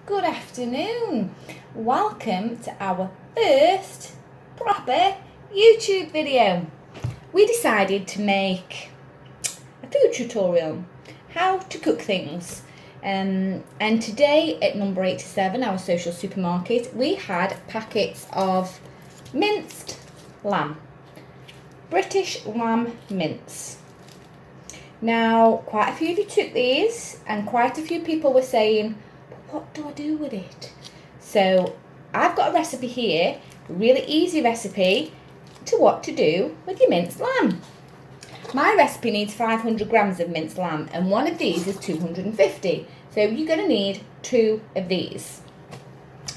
Good afternoon. Welcome to our first proper YouTube video. We decided to make a food tutorial, how to cook things. And today at number 87, our social supermarket, we had packets of minced lamb, British lamb mince. Now, quite a few of you took these and quite a few people were saying, what do I do with it? So I've got a recipe here, a really easy recipe to what to do with your minced lamb. My recipe needs 500 grams of minced lamb and one of these is 250. So you're going to need 2 of these.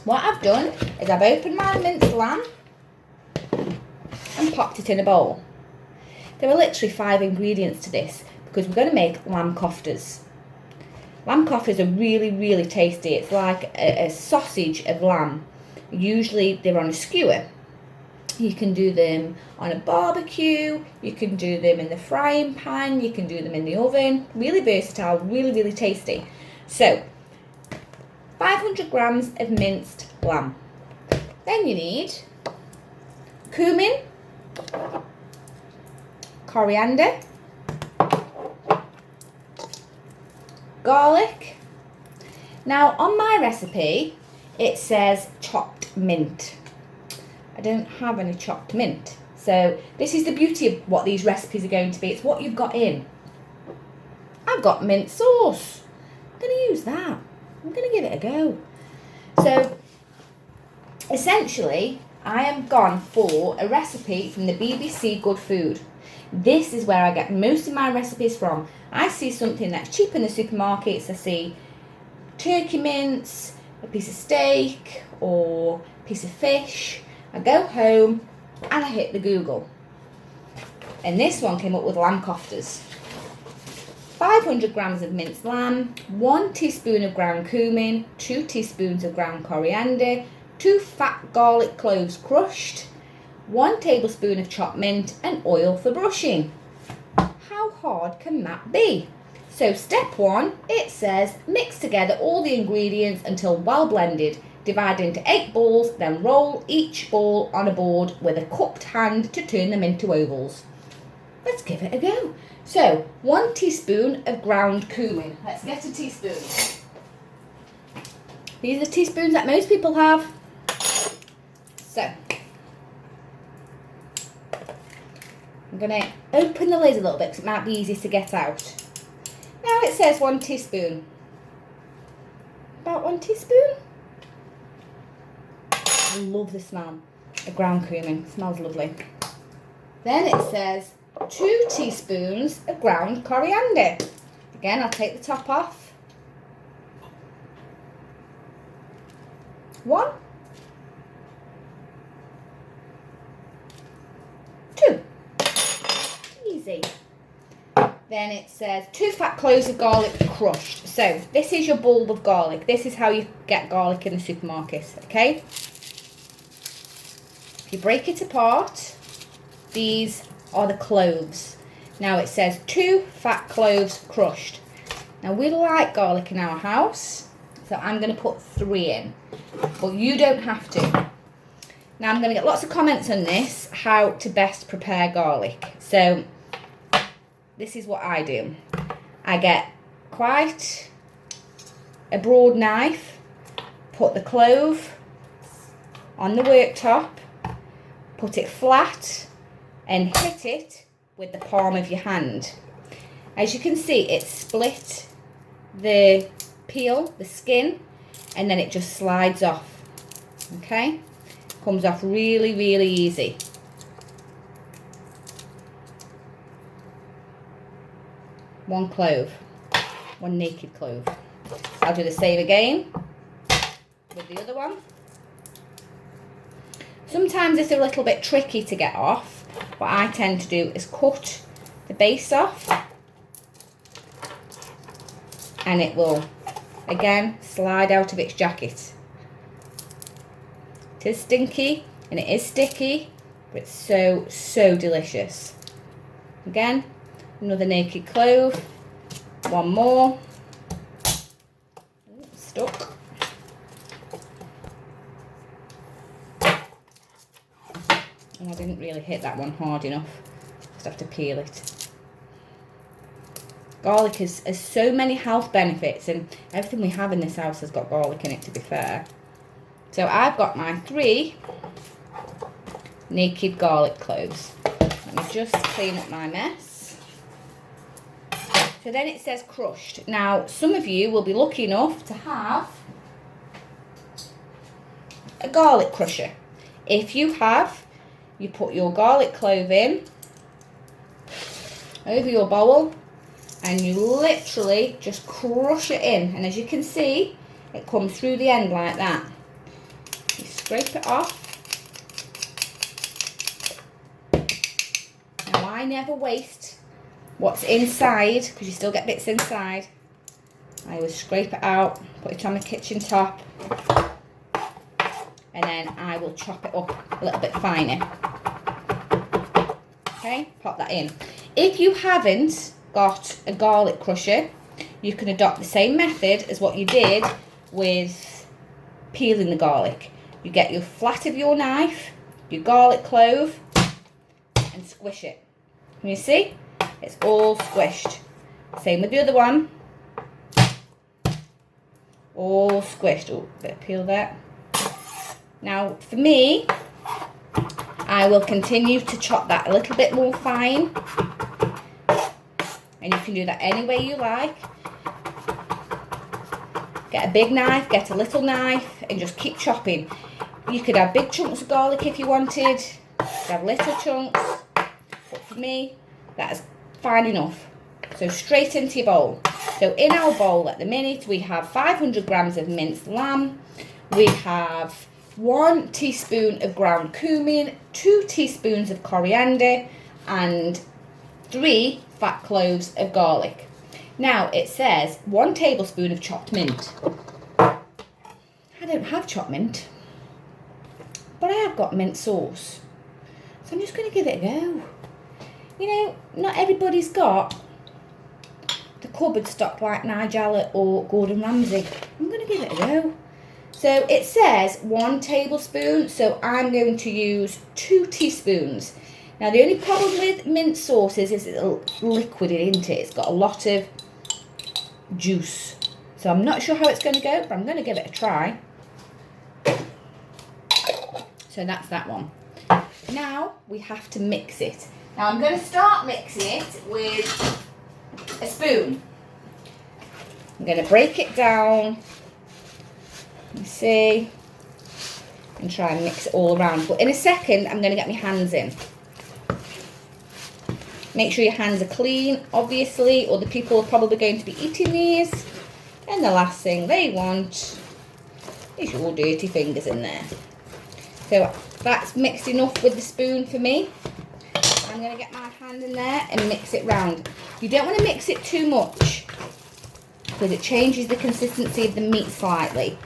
What I've done is I've opened my minced lamb and popped it in a bowl. There are literally 5 ingredients to this because we're going to make lamb koftas. Lamb koftas are really, really tasty. It's like a sausage of lamb. Usually they're on a skewer. You can do them on a barbecue. You can do them in the frying pan. You can do them in the oven. Really versatile, really, really tasty. So, 500 grams of minced lamb. Then you need cumin, coriander, garlic. Now on my recipe it says chopped mint. I don't have any chopped mint, so this is the beauty of what these recipes are going to be. It's what you've got in. I've got mint sauce. I'm going to use that. I'm going to give it a go. So essentially I am gone for a recipe from the BBC Good Food. This is where I get most of my recipes from. I see something that's cheap in the supermarkets. I see turkey mince, a piece of steak or a piece of fish. I go home and I hit the Google. And this one came up with lamb koftas. 500 grams of minced lamb, 1 teaspoon of ground cumin, 2 teaspoons of ground coriander, 2 fat garlic cloves crushed, 1 tablespoon of chopped mint and oil for brushing. How hard can that be? So step 1, it says mix together all the ingredients until well blended. Divide into 8 balls, then roll each ball on a board with a cupped hand to turn them into ovals. Let's give it a go. So 1 teaspoon of ground cumin. Let's get a teaspoon. These are teaspoons that most people have. So I'm going to open the lid a little bit because it might be easy to get out. Now it says 1 teaspoon. About 1 teaspoon. I love the smell of ground cumin. It smells lovely. Then it says 2 teaspoons of ground coriander. Again, I'll take the top off. 1. 2. Easy. Then it says 2 fat cloves of garlic crushed. So this is your bulb of garlic. This is how you get garlic in the supermarket, okay? If you break it apart, these are the cloves. Now it says 2 fat cloves crushed. Now we like garlic in our house, so I'm going to put 3 in, but you don't have to. Now I'm going to get lots of comments on this, how to best prepare garlic. So this is what I do. I get quite a broad knife, put the clove on the worktop, put it flat and hit it with the palm of your hand. As you can see, it split the peel, the skin, and then it just slides off. Okay? Comes off really, really easy. One clove, 1 naked clove. I'll do the same again with the other one. Sometimes it's a little bit tricky to get off. What I tend to do is cut the base off and it will again slide out of its jacket. It is stinky and it is sticky, but it's so, so delicious. Again, another naked clove, 1 more. Ooh, stuck. And I didn't really hit that one hard enough. Just have to peel it. Garlic has so many health benefits, and everything we have in this house has got garlic in it, to be fair. So I've got my 3 naked garlic cloves. Let me just clean up my mess. So then it says crushed. Now, some of you will be lucky enough to have a garlic crusher. If you have, you put your garlic clove in over your bowl and you literally just crush it in. And as you can see, it comes through the end like that. You scrape it off. Now, I never waste what's inside, because you still get bits inside. I always scrape it out, put it on my kitchen top, and then I will chop it up a little bit finer. Okay, pop that in. If you haven't got a garlic crusher, you can adopt the same method as what you did with peeling the garlic. You get your flat of your knife, your garlic clove, and squish it. Can you see? It's all squished. Same with the other one. All squished. Oh, bit of peel there. Now, for me, I will continue to chop that a little bit more fine. And you can do that any way you like. Get a big knife, get a little knife, and just keep chopping. You could have big chunks of garlic if you wanted. You could have little chunks. But for me, that is fine enough. So straight into your bowl. So in our bowl at the minute, we have 500 grams of minced lamb. We have 1 teaspoon of ground cumin, 2 teaspoons of coriander, and 3 fat cloves of garlic. Now it says 1 tablespoon of chopped mint. I don't have chopped mint, but I have got mint sauce. So I'm just going to give it a go. You know, not everybody's got the cupboard stocked like Nigella or Gordon Ramsay. I'm going to give it a go. So it says 1 tablespoon, so I'm going to use 2 teaspoons. Now the only problem with mint sauces is it's liquid, isn't it? It's got a lot of juice. So I'm not sure how it's going to go, but I'm going to give it a try. So that's that one. Now we have to mix it. Now I'm going to start mixing it with a spoon. I'm going to break it down. You see, and try and mix it all around. But in a second, I'm going to get my hands in. Make sure your hands are clean, obviously, or the people are probably going to be eating these. And the last thing they want is your dirty fingers in there. So that's mixed enough with the spoon for me. I'm going to get my hand in there and mix it round. You don't want to mix it too much because it changes the consistency of the meat slightly.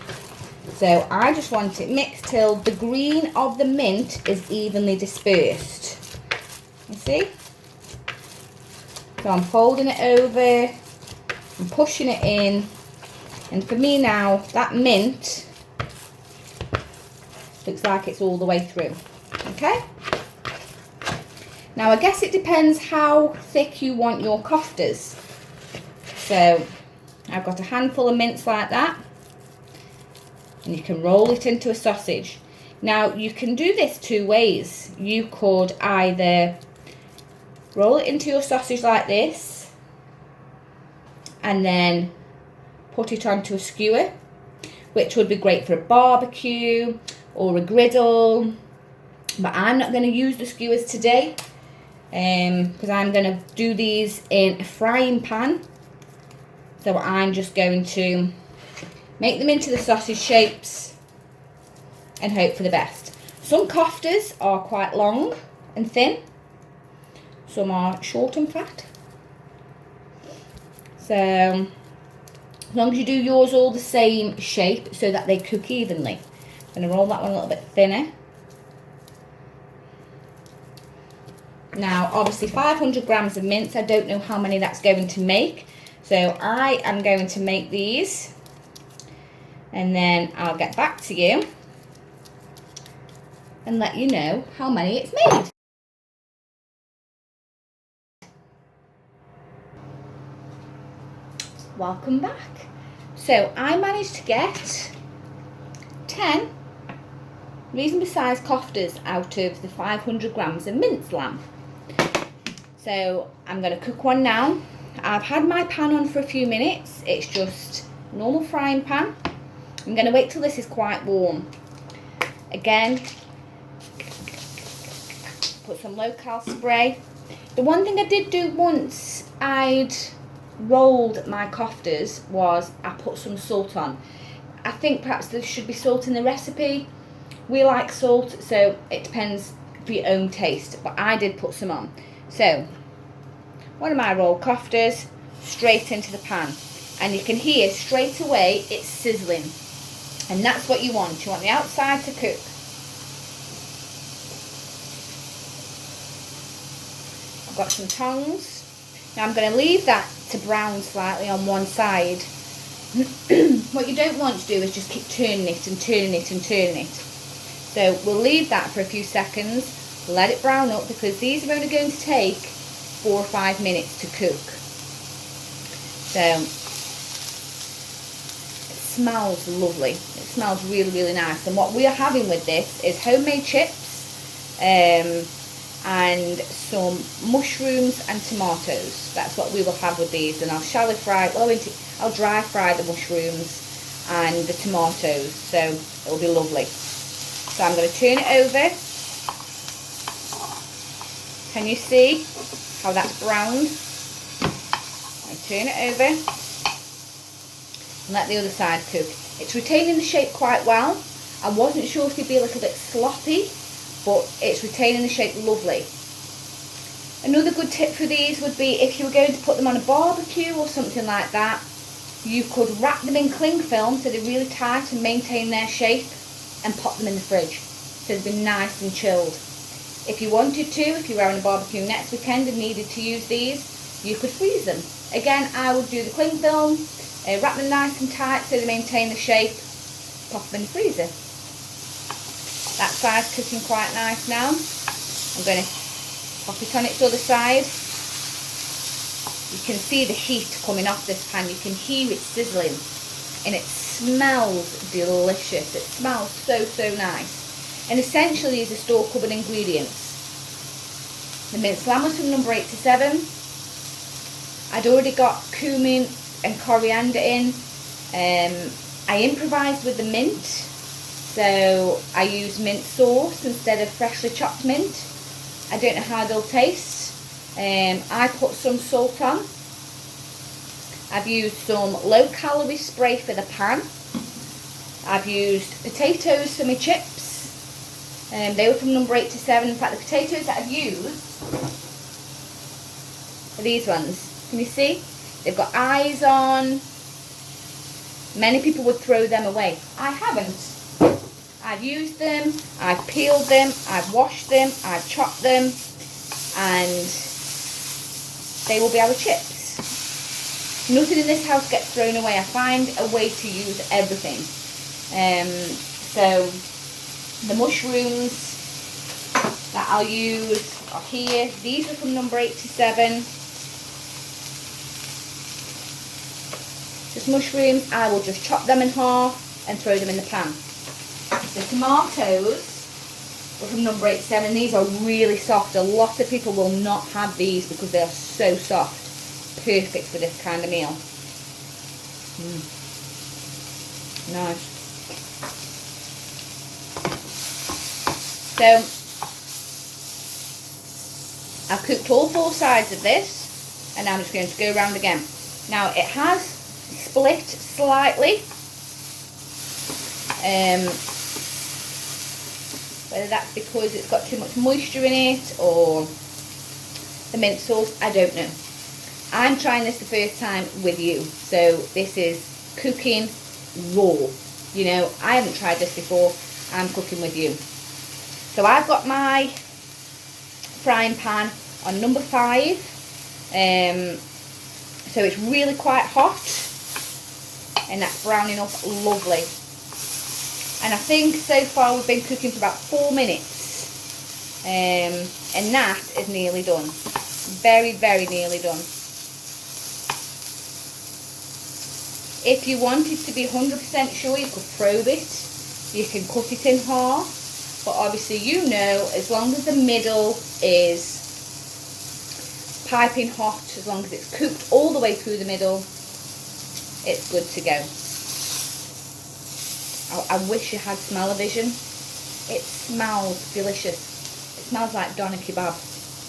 So I just want it mixed till the green of the mint is evenly dispersed. You see? So I'm folding it over, I'm pushing it in, and for me now, that mint looks like it's all the way through. Okay? Now I guess it depends how thick you want your koftas. So I've got a handful of mince like that. And you can roll it into a sausage. Now you can do this 2 ways. You could either roll it into your sausage like this and then put it onto a skewer, which would be great for a barbecue or a griddle, but I'm not going to use the skewers today because I'm going to do these in a frying pan. So I'm just going to make them into the sausage shapes and hope for the best. Some koftas are quite long and thin. Some are short and fat. So as long as you do yours all the same shape so that they cook evenly. I'm going to roll that one a little bit thinner. Now obviously 500 grams of mince, I don't know how many that's going to make. So I am going to make these and then I'll get back to you and let you know how many it's made. Welcome back. So I managed to get 10 reasonably sized koftas out of the 500 grams of minced lamb. So I'm going to cook one now. I've had my pan on for a few minutes. It's just normal frying pan. I'm going to wait till this is quite warm. Again, put some low-cal spray. The one thing I did do once I'd rolled my koftas was I put some salt on. I think perhaps there should be salt in the recipe. We like salt, so it depends for your own taste, but I did put some on. So one of my rolled koftas straight into the pan, and you can hear straight away it's sizzling, and that's what you want. You want the outside to cook. I've got some tongs. Now I'm going to leave that to brown slightly on one side. What you don't want to do is just keep turning it and turning it and turning it. So we'll leave that for a few seconds, let it brown up, because these are only going to take 4 or 5 minutes to cook. So it smells lovely. It smells really, really nice. And what we are having with this is homemade chips, and some mushrooms and tomatoes. That's what we will have with these, and I'll shallow fry, I'll dry fry the mushrooms and the tomatoes, so it'll be lovely. So I'm going to turn it over. Can you see how that's browned? I turn it over and let the other side cook. It's retaining the shape quite well. I wasn't sure if it'd be a little bit sloppy, but it's retaining the shape lovely. Another good tip for these would be, if you were going to put them on a barbecue or something like that, you could wrap them in cling film so they're really tight and maintain their shape, and pop them in the fridge so they'd be nice and chilled. If you wanted to, if you were having a barbecue next weekend and needed to use these, you could freeze them. Again, I would do the cling film, wrap them nice and tight so they maintain the shape, pop them in the freezer. That side's cooking quite nice now. I'm going to pop it on its other side. You can see the heat coming off this pan. You can hear it sizzling, and it smells delicious. It smells so, so nice. And essentially these are store cupboard ingredients. The minced lamb was from number 87. I'd already got cumin and coriander in. I improvised with the mint. So I use mint sauce instead of freshly chopped mint. I don't know how they'll taste. I put some salt on. I've used some low calorie spray for the pan. I've used potatoes for my chips. They were from number 87. In fact, the potatoes that I've used are these ones. Can you see? They've got eyes on. Many people would throw them away. I haven't. I've used them, I've peeled them, I've washed them, I've chopped them, and they will be our chips. Nothing in this house gets thrown away. I find a way to use everything. So the mushrooms that I'll use are here. These are from number 87. Just mushrooms. I will just chop them in half and throw them in the pan. The tomatoes were from number 87. These are really soft. A lot of people will not have these because they are so soft. Perfect for this kind of meal. Nice. So I've cooked all 4 sides of this, and now I'm just going to go around again. Now it has split slightly. Whether that's because it's got too much moisture in it or the mint sauce, I don't know. I'm trying this the first time with you, so this is cooking raw. You know, I haven't tried this before. I'm cooking with you. So I've got my frying pan on number 5. So it's really quite hot, and that's browning up lovely. And I think so far we've been cooking for about 4 minutes. And that is nearly done. Very, very nearly done. If you wanted to be 100% sure, you could probe it. You can cut it in half. But obviously, you know, as long as the middle is piping hot, as long as it's cooked all the way through the middle, it's good to go. I wish you had smell-o-vision. It smells delicious. It smells like doner kebab.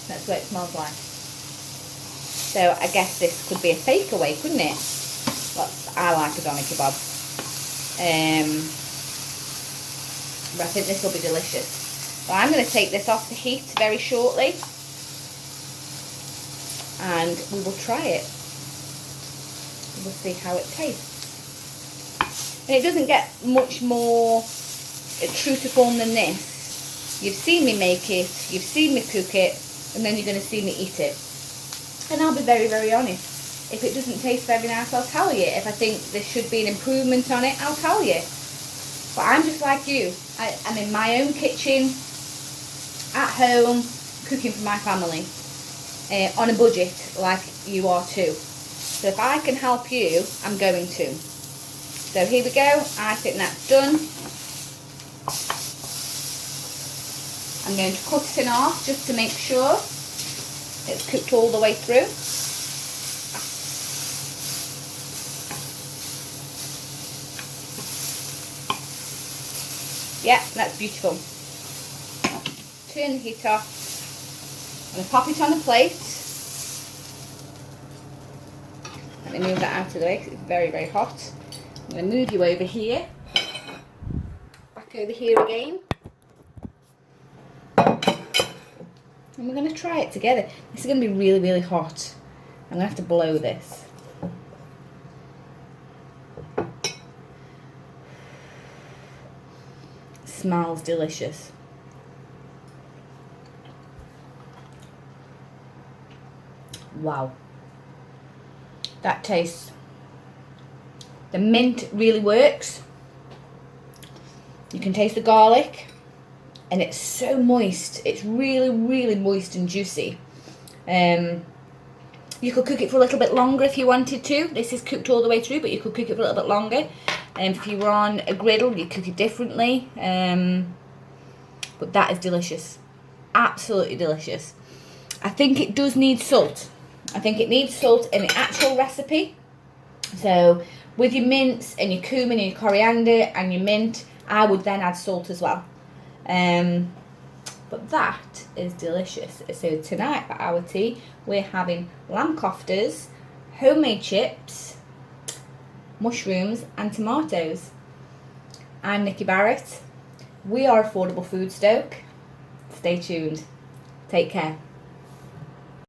That's what it smells like. So I guess this could be a takeaway, couldn't it? But I like a doner kebab. But I think this will be delicious. So I'm going to take this off the heat very shortly. And we will try it. We'll see how it tastes. And it doesn't get much more true to form than this. You've seen me make it, you've seen me cook it, and then you're going to see me eat it. And I'll be very, very honest. If it doesn't taste very nice, I'll tell you. If I think there should be an improvement on it, I'll tell you. But I'm just like you. I'm in my own kitchen, at home, cooking for my family. On a budget, like you are too. So if I can help you, I'm going to. So here we go. I think that's done. I'm going to cut it in half just to make sure it's cooked all the way through. Yeah, that's beautiful. Turn the heat off. I'm going to pop it on a plate. Let me move that out of the way because it's very, very hot. I'm going to move you over here. Back over here again. And we're going to try it together. This is going to be really, really hot. I'm going to have to blow this. It smells delicious. Wow. That tastes. The mint really works. You can taste the garlic. And it's so moist. It's really, really moist and juicy. You could cook it for a little bit longer if you wanted to. This is cooked all the way through, but you could cook it for a little bit longer. If you were on a griddle, you cook it differently. But that is delicious. Absolutely delicious. I think it does need salt. I think it needs salt in the actual recipe. So with your mince and your cumin and your coriander and your mint, I would then add salt as well. But that is delicious. So tonight for our tea, we're having lamb koftas, homemade chips, mushrooms and tomatoes. I'm Nikki Barrett. We are Affordable Food Stoke. Stay tuned. Take care.